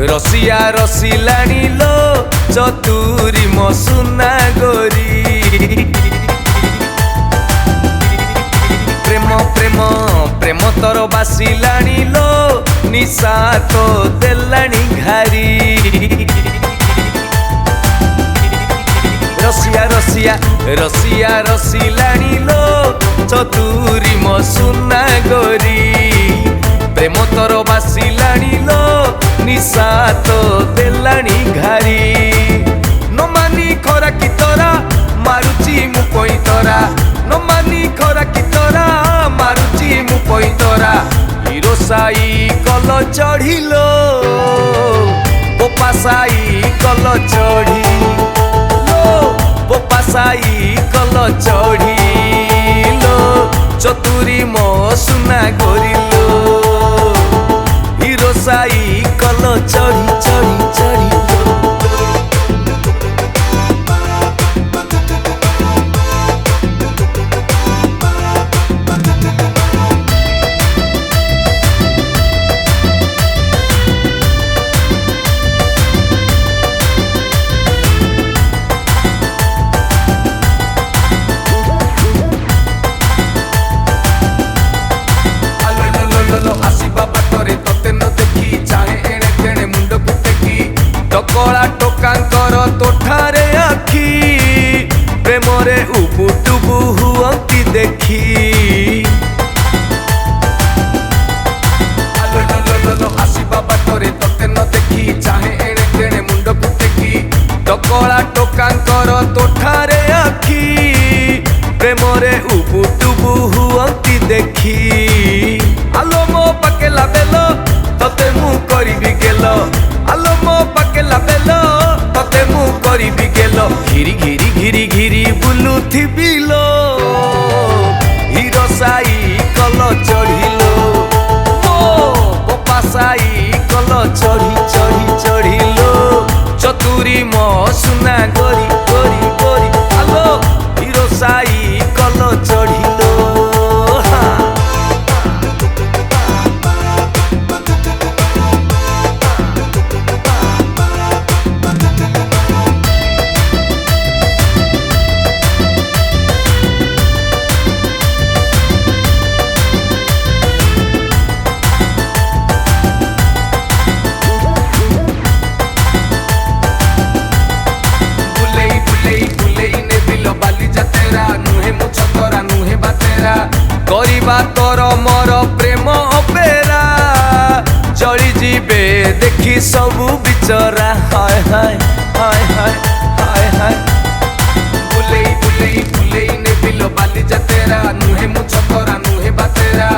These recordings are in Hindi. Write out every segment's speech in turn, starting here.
रसिया रसिलाणी लो चतुरी मो सुना गोरी। प्रेम प्रेम प्रेम तोर बासिलाणी लो निशा तो देलाणी घारी। रसिया रसिया रसिया रसिलाणी लो चतुरी मो सुना गोरी। प्रेम तोर बासिलाणी लो निशा तो देलाणी घारी। न मानी खरा की तोरा मारुची मु कोई तोरा। न मानी खरा की तोरा मारुची मु कोई तोरा। हिरो साई कल चढ़िलो बोपा साई कल चढ़िलो। बोपा साई कल चढ़िलो चतुरी मो सुना गोरिलो। हिरो साई कल चढ़ी चढ़ी चढ़िलो। टकला टोकांकर तोठारे आखी प्रेमरे उबुटुबु हुअंती देखी। आसीबा बाटरे तोते न देखी चाहे एणे तेणे मुंडकु टेकी। टकला टोकांकर तोठारे आखी प्रेमरे उबुटुबु हुअंती देखी। आलो मो पकेला बेलो तोते मु करिबि गेलो। आलो मो पकेला बेलो तोते मु करिबि गेलो। घिरी घिरी घिरी घिरी बुलुथिबिलो हिरो साई कल चढ़िलो। बोपा साई कल चढ़ी चढ़ी चढ़िलो चतुरी मो सुना गोरी गोरी गोरी। आलो हिरो साई कल चढ़िलो। करिबा तोर मोर प्रेम अपेरा चली जीवे देखी सबु बिचरा। हाय हाय हाय हाय हाय हाय। बुलेई बुलेई बुलेई ने बिलो बाली जतेरा नुहे मु छतरा नुहे बातेरा।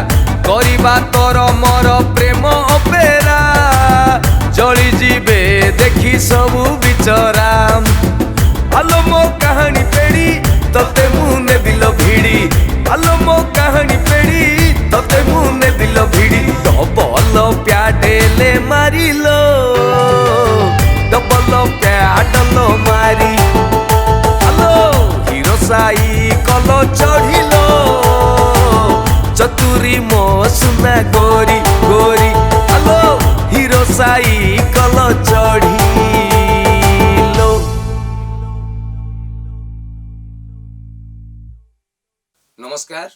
करिबा तोर मोर प्रेम अपेरा चली जीवे देखी सबु बिचरा। आलो मो कहानी पेड़ी तोते मुने बिलो भिड़ी। आलो मो कहानी पेड़ी तोते मुने बिलो भिड़ी। डबल प्याडेले मारिलो डबल प्याडलो मारी। आलो हिरो साई कल चढ़िलो चतुरी मो सुना गोरी गोरी। आलो हिरो साई कल चढ़िलो। नमस्कार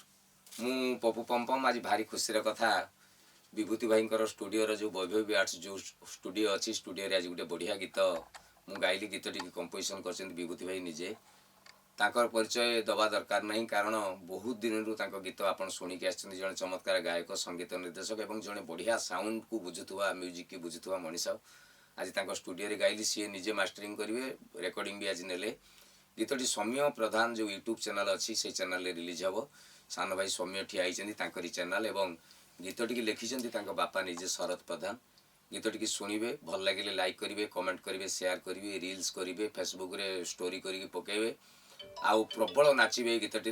मु पपु पम्पम। आज भारी खुशी कथा विभूति भाई स्टूडियो जो वैभवी आर्ट्स जो स्टूडियो अच्छी स्टूडियो आज गोटे बढ़िया गीत मु गाइली। गीत टी कंपोजिशन कर विभूति भाई निजे। ताकर परिचय दबा दरकार नहीं कारण बहुत दिन गीत आप शुणिक जड़े चमत्कार गायक संगीत निर्देशक और जड़े बढ़िया साउंड को बुझुवा म्यूजिक की बुझुवा मनीष आज स्टूडियो गाइली। सी निजे मास्टरिंग करेंगे रेकर्डिंग भी आज नेले। गीतटी सौम्य प्रधान जो यूट्यूब चैनल अच्छी से चैनल रिलीज हम। सान भाई सौम्य ठिया होती चैनल एवं गीतटी लिखिं बापा निजे शरद प्रधान। गीतटी शुणवे भल लगे लाइक करेंगे कमेंट करेंगे शेयर करेंगे रील्स करेंगे फेसबुक रे स्टोरी करके पकेबे। आउ प्रबल नाचिबे गीतटी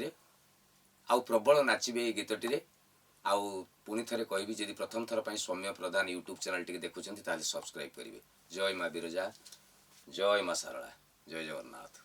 आउ प्रबल नाचिबे गीतटी। आउ पुणी थे कहबी जदि प्रथम थर पर सौम्य प्रधान यूट्यूब चैनल टी देखुं सब्सक्राइब करेंगे। जय माँ बिरजा जय माँ सारला जय जगन्नाथ।